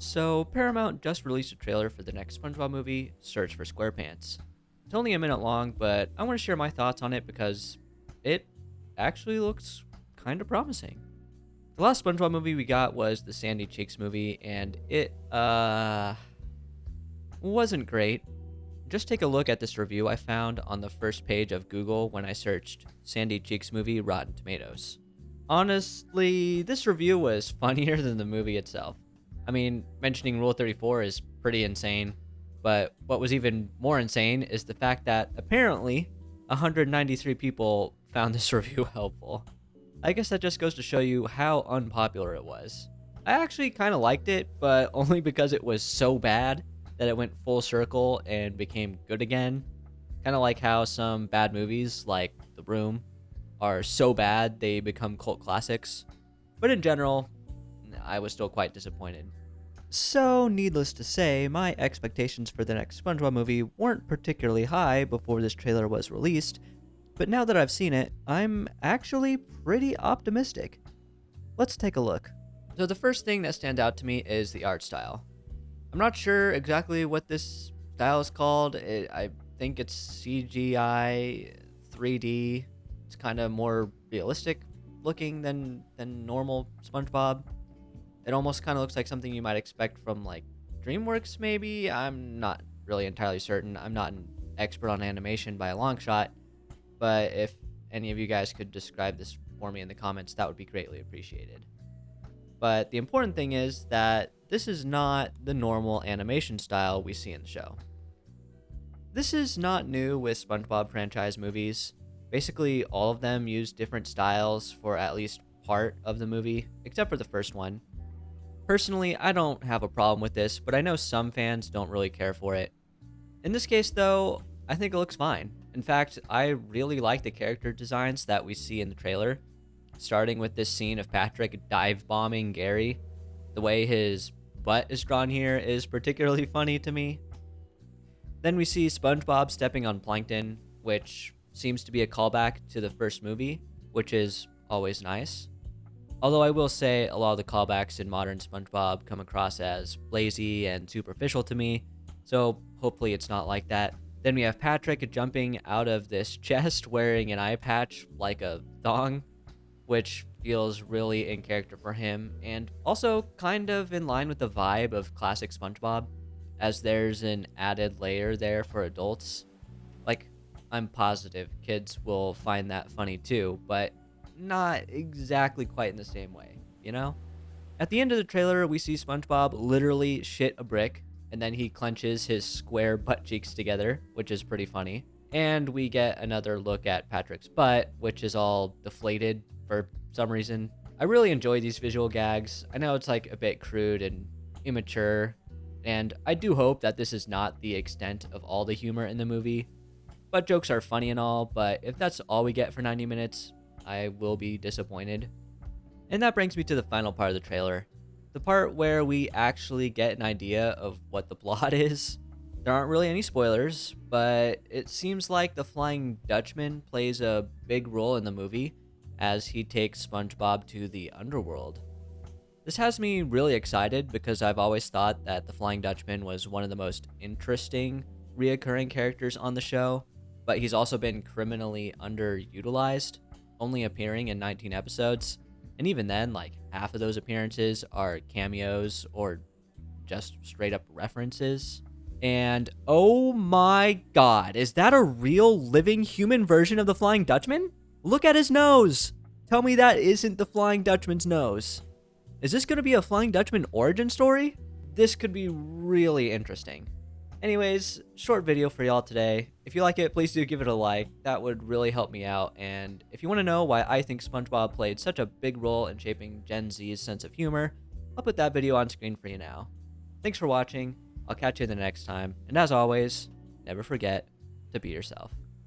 So, Paramount just released a trailer for the next Spongebob movie, Search For Squarepants. It's only a minute long, but I want to share my thoughts on it because it actually looks kind of promising. The last SpongeBob movie we got was the Sandy Cheeks movie, and it, wasn't great. Just take a look at this review I found on the first page of Google when I searched Sandy Cheeks movie Rotten Tomatoes. Honestly, this review was funnier than the movie itself. I mean, mentioning Rule 34 is pretty insane, but what was even more insane is the fact that apparently 193 people found this review helpful. I guess that just goes to show you how unpopular it was. I actually kind of liked it, but only because it was so bad that it went full circle and became good again. Kind of like how some bad movies, like The Room, are so bad they become cult classics. But in general, I was still quite disappointed. So, needless to say, my expectations for the next SpongeBob movie weren't particularly high before this trailer was released, but now that I've seen it, I'm actually pretty optimistic. Let's take a look. So the first thing that stands out to me is the art style. I'm not sure exactly what this style is called. I think it's CGI 3D. It's kind of more realistic looking than normal SpongeBob. It almost kind of looks like something you might expect from like DreamWorks maybe. I'm not really entirely certain. I'm not an expert on animation by a long shot, but if any of you guys could describe this for me in the comments, that would be greatly appreciated. But the important thing is that this is not the normal animation style we see in the show. This is not new with SpongeBob franchise movies. Basically, all of them use different styles for at least part of the movie, except for the first one. Personally, I don't have a problem with this, but I know some fans don't really care for it. In this case, though, I think it looks fine. In fact, I really like the character designs that we see in the trailer, starting with this scene of Patrick dive-bombing Gary. The way his butt is drawn here is particularly funny to me. Then we see SpongeBob stepping on Plankton, which seems to be a callback to the first movie, which is always nice. Although I will say a lot of the callbacks in modern SpongeBob come across as lazy and superficial to me, so hopefully it's not like that. Then we have Patrick jumping out of this chest wearing an eye patch like a thong, which feels really in character for him, and also kind of in line with the vibe of classic SpongeBob, as there's an added layer there for adults. Like, I'm positive kids will find that funny too, but not exactly quite in the same way, you know? At the end of the trailer, we see SpongeBob literally shit a brick, and then he clenches his square butt cheeks together, which is pretty funny. And we get another look at Patrick's butt, which is all deflated for some reason. I really enjoy these visual gags. I know it's like a bit crude and immature, and I do hope that this is not the extent of all the humor in the movie. But jokes are funny and all, but if that's all we get for 90 minutes, I will be disappointed. And that brings me to the final part of the trailer. The part where we actually get an idea of what the plot is. There aren't really any spoilers, but it seems like the Flying Dutchman plays a big role in the movie as he takes SpongeBob to the underworld. This has me really excited because I've always thought that the Flying Dutchman was one of the most interesting reoccurring characters on the show, but he's also been criminally underutilized, only appearing in 19 episodes, and even then, like, half of those appearances are cameos or just straight up references. And oh my god, is that a real living human version of the Flying Dutchman? Look at his nose! Tell me that isn't the Flying Dutchman's nose. Is this going to be a Flying Dutchman origin story? This could be really interesting. Anyways, short video for y'all today. If you like it, please do give it a like. That would really help me out. And if you want to know why I think SpongeBob played such a big role in shaping Gen Z's sense of humor, I'll put that video on screen for you now. Thanks for watching. I'll catch you the next time. And as always, never forget to be yourself.